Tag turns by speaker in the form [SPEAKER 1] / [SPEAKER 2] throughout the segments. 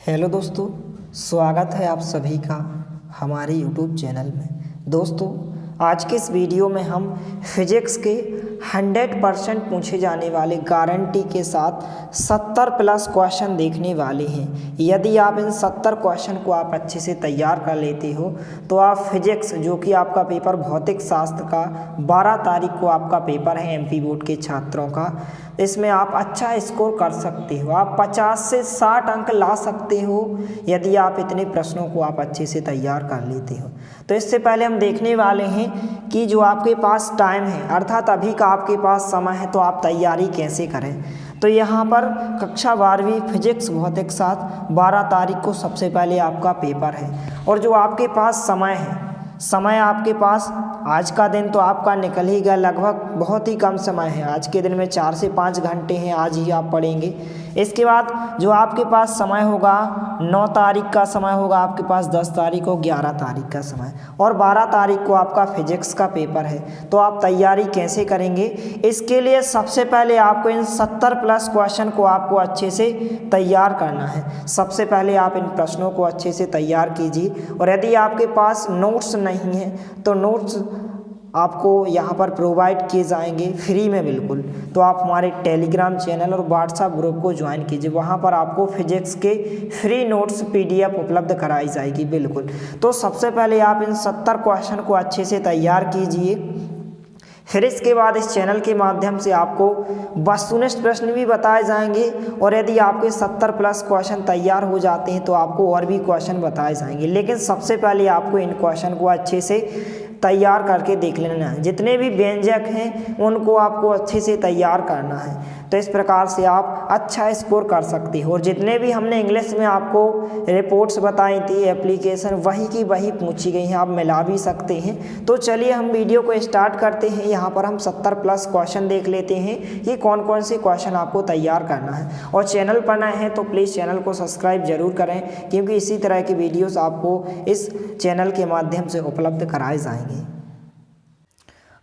[SPEAKER 1] Hello दोस्तों, स्वागत है आप सभी का हमारे यूट्यूब चैनल में। दोस्तों, आज के इस वीडियो में हम फिजिक्स के 100% पूछे जाने वाले गारंटी के साथ 70 प्लस क्वेश्चन देखने वाले हैं। यदि आप इन 70 क्वेश्चन को आप अच्छे से तैयार कर लेते हो तो आप फिजिक्स, जो कि आपका पेपर भौतिक शास्त्र का 12 तारीख को आपका पेपर है एमपी बोर्ड के छात्रों का, इसमें आप अच्छा स्कोर कर सकते हो। आप 50 से 60 अंक ला सकते हो यदि आप इतने प्रश्नों को आप अच्छे से तैयार कर लेते हो। तो इससे पहले हम देखने वाले हैं कि जो आपके पास टाइम है, अर्थात अभी का आपके पास समय है, तो आप तैयारी कैसे करें। तो यहाँ पर कक्षा 12वीं फिजिक्स भौतिक शास्त्र 12 तारीख को सबसे पहले आपका पेपर है। और जो आपके पास समय है, समय आपके पास आज का दिन तो आपका निकल ही गया, लगभग बहुत ही कम समय है। आज के दिन में 4 से 5 घंटे हैं, आज ही आप पढ़ेंगे। इसके बाद जो आपके पास समय होगा 9 तारीख का समय होगा आपके पास, 10 तारीख को 11 तारीख का समय, और 12 तारीख को आपका फिजिक्स का पेपर है। तो आप तैयारी कैसे करेंगे, इसके लिए सबसे पहले आपको इन 70 प्लस क्वेश्चन को आपको अच्छे से तैयार करना है। सबसे पहले आप इन प्रश्नों को अच्छे से तैयार कीजिए। और यदि आपके पास नोट्स नहीं है तो नोट्स आपको यहाँ पर प्रोवाइड किए जाएंगे फ्री में बिल्कुल। तो आप हमारे टेलीग्राम चैनल और व्हाट्सएप ग्रुप को ज्वाइन कीजिए, वहाँ पर आपको फिजिक्स के फ्री नोट्स पीडीएफ उपलब्ध कराई जाएगी बिल्कुल। तो सबसे पहले आप इन 70 क्वेश्चन को अच्छे से तैयार कीजिए। फिर इसके बाद इस चैनल के माध्यम से आपको वस्तुनिष्ठ प्रश्न भी बताए जाएंगे, और यदि आपके 70 प्लस क्वेश्चन तैयार हो जाते हैं तो आपको और भी क्वेश्चन बताए जाएंगे। लेकिन सबसे पहले आपको इन क्वेश्चन को अच्छे से तैयार करके देख लेना है। जितने भी व्यंजक हैं उनको आपको अच्छे से तैयार करना है। तो इस प्रकार से आप अच्छा स्कोर कर सकते हो। और जितने भी हमने इंग्लिश में आपको रिपोर्ट्स बताई थी, एप्लीकेशन, वही की वही पूछी गई हैं, आप मिला भी सकते हैं। तो चलिए हम वीडियो को स्टार्ट करते हैं। यहाँ पर हम 70 प्लस क्वेश्चन देख लेते हैं कि कौन कौन से क्वेश्चन आपको तैयार करना है। और चैनल पर नए हैं तो प्लीज़ चैनल को सब्सक्राइब जरूर करें, क्योंकि इसी तरह की वीडियोज़ आपको इस चैनल के माध्यम से उपलब्ध कराए जाएंगे।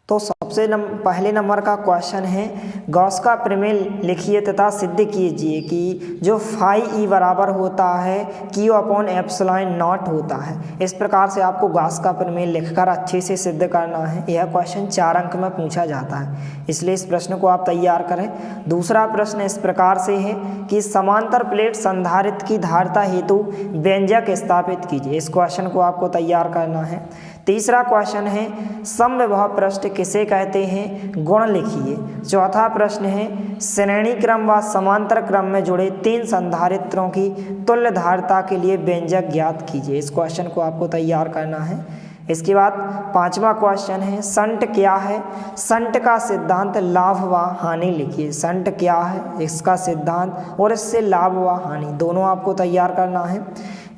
[SPEAKER 1] तो सबसे पहले नंबर का क्वेश्चन है, गॉस का प्रमेय लिखिए तथा सिद्ध कीजिए कि जो फाई ई बराबर होता है क्यू अपॉन एप्सिलॉन नॉट होता है। इस प्रकार से आपको गॉस का प्रमेय लिखकर अच्छे से सिद्ध करना है। यह क्वेश्चन 4 अंक में पूछा जाता है, इसलिए इस प्रश्न को आप तैयार करें। दूसरा प्रश्न इस प्रकार से है कि समांतर प्लेट संधारित्र की धारिता हेतु व्यंजक स्थापित कीजिए। इस क्वेश्चन को आपको तैयार करना है। तीसरा क्वेश्चन है, समविभव पृष्ठ किसे कहते हैं, गुण लिखिए। चौथा प्रश्न है, श्रेणी क्रम व समांतर क्रम में जुड़े 3 संधारित्रों की तुल्य धारिता के लिए व्यंजक ज्ञात कीजिए। इस क्वेश्चन को आपको तैयार करना है। इसके बाद 5वां क्वेश्चन है, संट क्या है, संट का सिद्धांत लाभ व हानि लिखिए। संट क्या है, इसका सिद्धांत और इससे लाभ व हानि दोनों आपको तैयार करना है।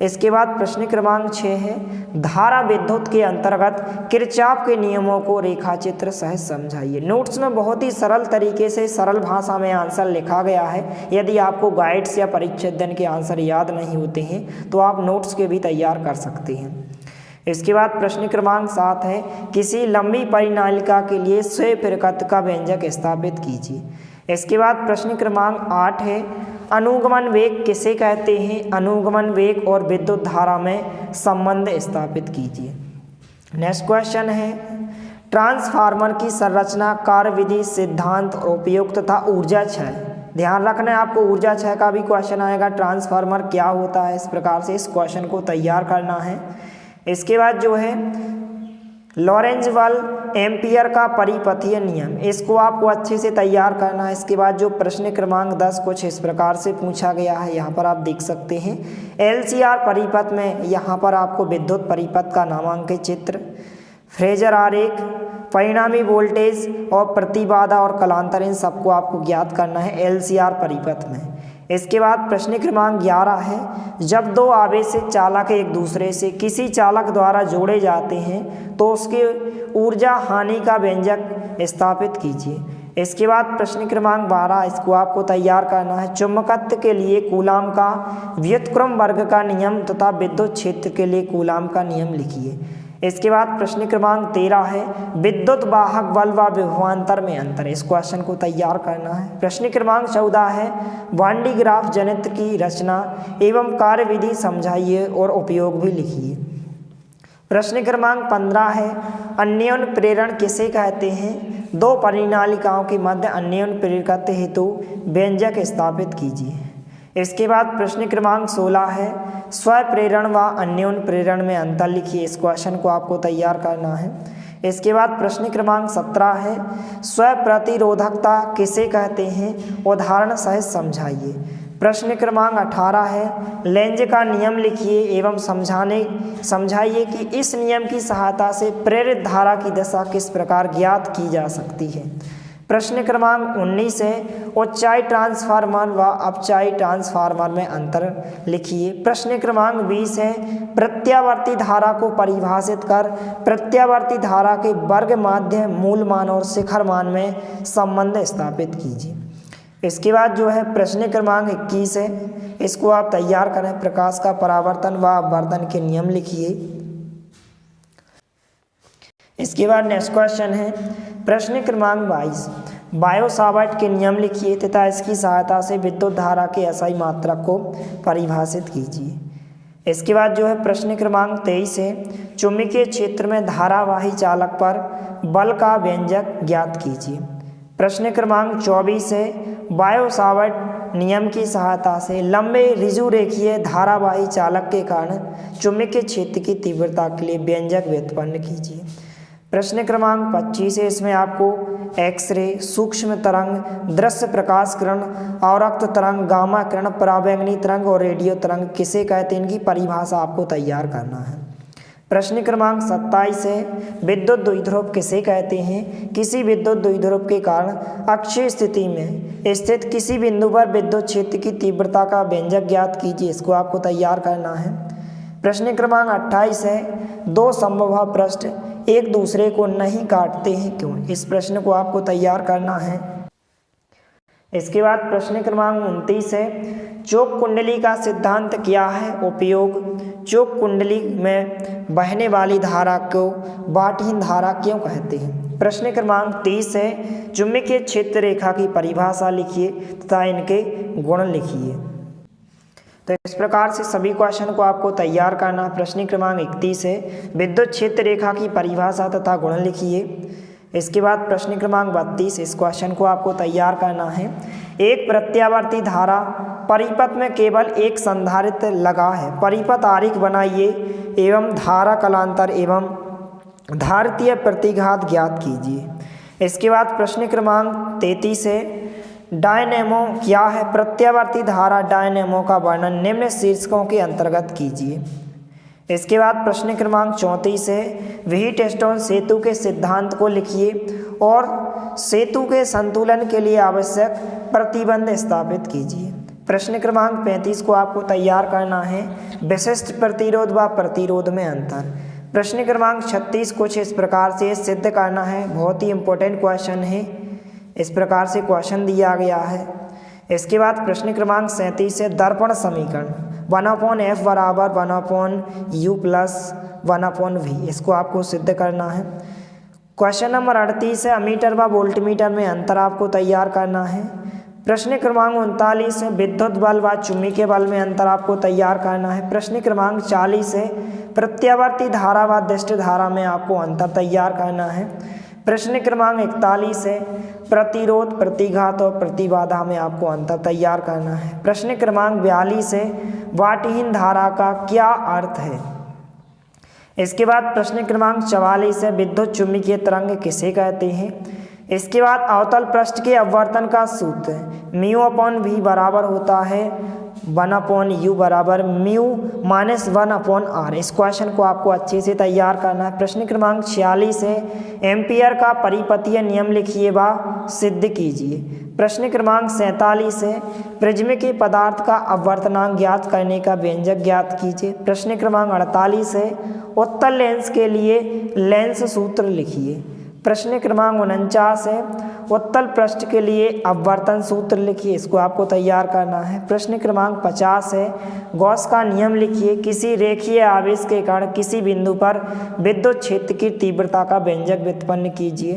[SPEAKER 1] इसके बाद प्रश्न क्रमांक 6 है, धारा विद्युत के अंतर्गत किरचॉफ के नियमों को रेखाचित्र सहित समझाइए। नोट्स में बहुत ही सरल तरीके से सरल भाषा में आंसर लिखा गया है। यदि आपको गाइड्स या परीक्षा दिन के आंसर याद नहीं होते हैं तो आप नोट्स के भी तैयार कर सकते हैं। इसके बाद प्रश्न क्रमांक 7 है, किसी लंबी परिनालिका के लिए स्वप्रकृत का व्यंजक स्थापित कीजिए। इसके बाद प्रश्न क्रमांक 8 है, अनुगमन वेग किसे कहते हैं, अनुगमन वेग और विद्युत धारा में संबंध स्थापित कीजिए। नेक्स्ट क्वेश्चन है, ट्रांसफार्मर की संरचना, कार्यविधि, सिद्धांत, उपयोग तथा ऊर्जा क्षय। ध्यान रखना है आपको, ऊर्जा क्षय का भी क्वेश्चन आएगा। ट्रांसफार्मर क्या होता है, इस प्रकार से इस क्वेश्चन को तैयार करना है। इसके बाद जो है लॉरेंज बल, एम्पियर का परिपथीय नियम, इसको आपको अच्छे से तैयार करना है। इसके बाद जो प्रश्न क्रमांक 10 कुछ इस प्रकार से पूछा गया है, यहाँ पर आप देख सकते हैं। एलसीआर परिपथ में यहाँ पर आपको विद्युत परिपथ का नामांकित चित्र, फ्रेजर आरेख, परिणामी वोल्टेज और प्रतिबाधा और कलांतर, इन सबको आपको ज्ञात करना है एलसीआर परिपथ में। इसके बाद प्रश्न क्रमांक 11 है, जब 2 आवेशित चालक एक दूसरे से किसी चालक द्वारा जोड़े जाते हैं तो उसके ऊर्जा हानि का व्यंजक स्थापित कीजिए। इसके बाद प्रश्न क्रमांक 12, इसको आपको तैयार करना है। चुंबकत्व के लिए कूलाम का व्युत्क्रम वर्ग का नियम तथा विद्युत क्षेत्र के लिए कूलाम का नियम लिखिए। इसके बाद प्रश्न क्रमांक 13 है विद्युत वाहक बल व विभवांतर में अंतर। इस क्वेश्चन को तैयार करना है। प्रश्न क्रमांक 14 है वान डी ग्राफ जनित्र की रचना एवं कार्यविधि समझाइए और उपयोग भी लिखिए। प्रश्न क्रमांक 15 है अन्योन्य प्रेरण किसे कहते हैं। दो परिनालिकाओं के मध्य अन्योन्य प्रेरकत्व हेतु व्यंजक स्थापित कीजिए। इसके बाद प्रश्न क्रमांक 16 है स्वप्रेरण व अन्योन्य प्रेरण में अंतर लिखिए। इस क्वेश्चन को आपको तैयार करना है। इसके बाद प्रश्न क्रमांक 17 है स्वप्रतिरोधकता किसे कहते हैं, उदाहरण सहित समझाइए। प्रश्न क्रमांक 18 है लेंज का नियम लिखिए एवं समझाइए कि इस नियम की सहायता से प्रेरित धारा की दिशा किस प्रकार ज्ञात की जा सकती है। प्रश्न क्रमांक 19 है ऊंचाई ट्रांसफार्मर व अपचाई ट्रांसफार्मर में अंतर लिखिए। प्रश्न क्रमांक 20 है प्रत्यावर्ती धारा को परिभाषित कर प्रत्यावर्ती धारा के वर्ग माध्य मूल मान और शिखर मान में संबंध स्थापित कीजिए। इसके बाद जो है प्रश्न क्रमांक 21 है, इसको आप तैयार करें। प्रकाश का परावर्तन व अपवर्तन के नियम लिखिए। इसके बाद नेक्स्ट क्वेश्चन है प्रश्न क्रमांक 22 बायो सावर्ट के नियम लिखिए तथा इसकी सहायता से विद्युत धारा के एसआई मात्रक को परिभाषित कीजिए। इसके बाद जो है प्रश्न क्रमांक 23 है चुंबकीय क्षेत्र में धारावाही चालक पर बल का व्यंजक ज्ञात कीजिए। प्रश्न क्रमांक 24 है बायो सावर्ट नियम की सहायता से लंबे ऋजु रेखीय धारावाही चालक के कारण चुंबकीय क्षेत्र की तीव्रता के लिए व्यंजक व्युत्पन्न कीजिए। प्रश्न क्रमांक 25 है, इसमें आपको एक्सरे, सूक्ष्म तरंग, दृश्य प्रकाश किरण, अवरक्त तरंग, गामा किरण, पराबैंगनी तरंग और रेडियो तरंग किसे कहते हैं, इनकी परिभाषा आपको तैयार करना है। प्रश्न क्रमांक 27 है विद्युत द्विध्रुव किसे कहते हैं। किसी विद्युत द्विध्रुव के कारण अक्षीय स्थिति में स्थित किसी बिंदु पर विद्युत क्षेत्र की तीव्रता का व्यंजक ज्ञात कीजिए। इसको आपको तैयार करना है। प्रश्न क्रमांक 28 है दो समबाहु पृष्ठ एक दूसरे को नहीं काटते हैं क्यों। इस प्रश्न को आपको तैयार करना है। इसके बाद प्रश्न क्रमांक 29 है चोक कुंडली का सिद्धांत क्या है। उपयोग चोक कुंडली में बहने वाली धारा को बाटहीन धारा क्यों कहते हैं। प्रश्न क्रमांक 30 है चुंबकीय क्षेत्र रेखा की परिभाषा लिखिए तथा इनके गुण लिखिए। तो इस प्रकार से सभी क्वेश्चन को आपको तैयार करना। प्रश्न क्रमांक 31 है विद्युत क्षेत्र रेखा की परिभाषा तथा गुण लिखिए। इसके बाद प्रश्न क्रमांक 32 इस क्वेश्चन को आपको तैयार करना है। एक प्रत्यावर्ती धारा परिपथ में केवल एक संधारित्र लगा है, परिपथ आरेख बनाइए एवं धारा कलांतर एवं धारितीय प्रतिघात ज्ञात कीजिए। इसके बाद प्रश्न क्रमांक 33 है डायनेमो क्या है। प्रत्यावर्ती धारा डायनेमो का वर्णन निम्न शीर्षकों के अंतर्गत कीजिए। इसके बाद प्रश्न क्रमांक 34 है व्हीटस्टोन सेतु के सिद्धांत को लिखिए और सेतु के संतुलन के लिए आवश्यक प्रतिबंध स्थापित कीजिए। प्रश्न क्रमांक 35 को आपको तैयार करना है विशिष्ट प्रतिरोध व प्रतिरोध में अंतर। प्रश्न क्रमांक 36 कुछ इस प्रकार से सिद्ध करना है। बहुत ही इंपॉर्टेंट क्वेश्चन है, इस प्रकार से क्वेश्चन दिया गया है। इसके बाद प्रश्न क्रमांक 37 है दर्पण समीकरण 1/f बराबर 1/u प्लस 1/v। इसको आपको सिद्ध करना है। क्वेश्चन नंबर 38 है अमीटर व वोल्टमीटर में अंतर आपको तैयार करना है। प्रश्न क्रमांक 39 है विद्युत बल व चुंबकीय बल में अंतर आपको तैयार करना है। प्रश्न क्रमांक 40 है प्रत्यावर्ती धारा व दिष्ट धारा में आपको अंतर तैयार करना है। प्रश्न क्रमांक 41 है प्रतिरोध, प्रतिघात और प्रतिबाधा में आपको अंतर तैयार करना है। प्रश्न क्रमांक 42 है बाटहीन धारा का क्या अर्थ है। इसके बाद प्रश्न क्रमांक 44 है विद्युत चुंबकीय तरंग किसे कहते हैं। इसके बाद अवतल पृष्ठ के अपवर्तन का सूत्र μ/v बराबर होता है 1/u बराबर μ-1/r। इस क्वेश्चन को आपको अच्छे से तैयार करना है। प्रश्न क्रमांक 46 है एम्पियर का परिपथीय नियम लिखिए व सिद्ध कीजिए। प्रश्न क्रमांक 47 है प्रिज्म के पदार्थ का अपवर्तनांक ज्ञात करने का व्यंजक ज्ञात कीजिए। प्रश्न क्रमांक 48 है उत्तल लेंस के लिए लेंस सूत्र लिखिए। प्रश्न क्रमांक 49 है, उत्तल पृष्ठ के लिए अपवर्तन सूत्र लिखिए, इसको आपको तैयार करना है। प्रश्न क्रमांक 50 है, गॉस का नियम लिखिए, किसी रेखीय आवेश के कारण किसी बिंदु पर विद्युत क्षेत्र की तीव्रता का व्यंजक व्युत्पन्न कीजिए।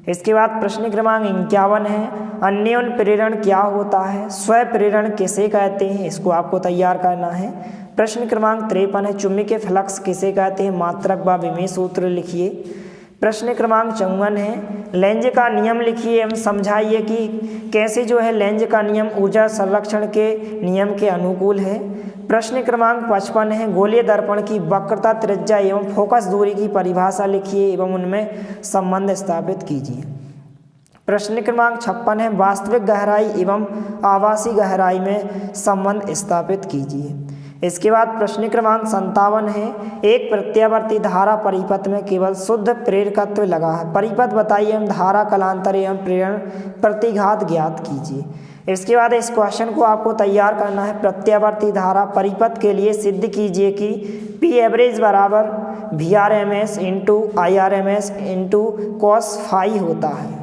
[SPEAKER 1] इसके बाद प्रश्न क्रमांक 51 है, अन्योन प्रेरण क्या होता है, स्व प्रेरण किसे कहते हैं, इसको आपको तैयार करना है। प्रश्न क्रमांक 53 है, चुंबकीय फ्लक्स किसे कहते हैं, मात्रक व विमेय सूत्र लिखिए। प्रश्न क्रमांक 54 है, लेंज का नियम लिखिए एवं समझाइए कि कैसे जो है लेंज का नियम ऊर्जा संरक्षण के नियम के अनुकूल है। प्रश्न क्रमांक 55 है, गोलीय दर्पण की वक्रता, त्रिज्या एवं फोकस दूरी की परिभाषा लिखिए एवं उनमें संबंध स्थापित कीजिए। प्रश्न क्रमांक 56 है, वास्तविक गहराई एवं आभासी गहराई में संबंध स्थापित कीजिए। इसके बाद प्रश्न क्रमांक 57 है, एक प्रत्यावर्ती धारा परिपथ में केवल शुद्ध प्रेरकत्व लगा है, परिपथ बताइए एवं धारा कालांतर एवं प्रेरण प्रतिघात ज्ञात कीजिए। इसके बाद इस क्वेश्चन को आपको तैयार करना है, प्रत्यावर्ती धारा परिपथ के लिए सिद्ध कीजिए कि पी एवरेज बराबर VRMS into IRMS into cos phi होता है।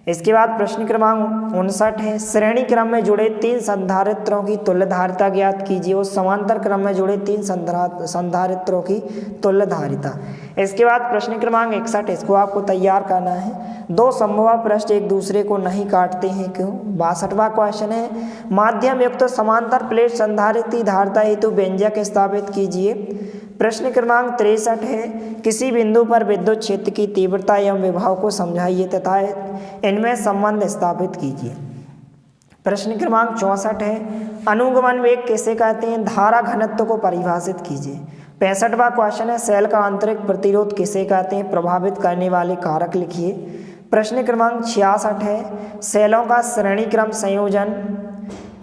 [SPEAKER 1] इसके बाद प्रश्न क्रमांक 59 है, श्रेणी क्रम में जुड़े 3 संधारित्रों की तुल्यधारिता ज्ञात कीजिए और समांतर क्रम में जुड़े 3 संधारित्रों की तुल्यधारिता। इसके बाद प्रश्न क्रमांक 61, इसको आपको तैयार करना है, दो समबाहु पृष्ठ एक दूसरे को नहीं काटते हैं क्यों। 62वां क्वेश्चन है, माध्यम युक्त समांतर प्लेट संधारित्र धारिता हेतु व्यंजक स्थापित कीजिए। प्रश्न क्रमांक 63 है, किसी बिंदु पर विद्युत क्षेत्र की तीव्रता एवं विभव को समझाइए तथा इनमें संबंध स्थापित कीजिए। प्रश्न क्रमांक 64 है, अनुगमन वेग किसे कहते हैं, धारा घनत्व को परिभाषित कीजिए। 65वां क्वेश्चन है, सेल का आंतरिक प्रतिरोध किसे कहते हैं, प्रभावित करने वाले कारक लिखिए। प्रश्न क्रमांक 66 है, सेलों का श्रेणी क्रम संयोजन।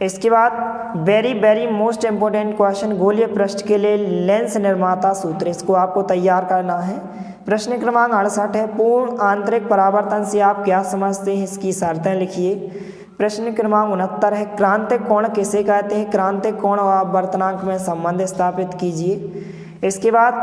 [SPEAKER 1] इसके बाद वेरी मोस्ट इम्पोर्टेंट क्वेश्चन, गोलीय पृष्ठ के लिए लेंस निर्माता सूत्र, इसको आपको तैयार करना है। प्रश्न क्रमांक 68 है, पूर्ण आंतरिक परावर्तन से आप क्या समझते हैं, इसकी शर्तें लिखिए। प्रश्न क्रमांक 69 है, क्रांतिक कोण किसे कहते हैं, क्रांतिक कोण और अपवर्तनांक में संबंध स्थापित कीजिए। इसके बाद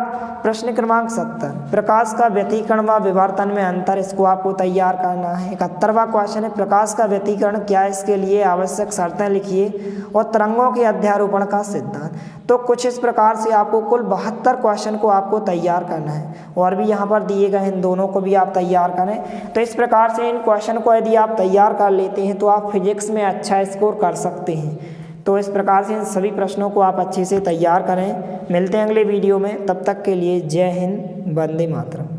[SPEAKER 1] प्रश्न क्रमांक 70, प्रकाश का व्यतिकरण व विवर्तन में अंतर, इसको आपको तैयार करना है। 71वां क्वेश्चन है, प्रकाश का व्यतिकरण क्या है, इसके लिए आवश्यक शर्तें लिखिए और तरंगों के अध्यारोपण का सिद्धांत। तो कुछ इस प्रकार से आपको कुल 72 क्वेश्चन को आपको तैयार करना है और भी यहाँ पर दिए गए इन दोनों को भी आप तैयार करें। तो इस प्रकार से इन क्वेश्चन को यदि आप तैयार कर लेते हैं तो आप फिजिक्स में अच्छा स्कोर कर सकते हैं। तो इस प्रकार से इन सभी प्रश्नों को आप अच्छे से तैयार करें। मिलते हैं अगले वीडियो में, तब तक के लिए जय हिंद, वंदे मातरम।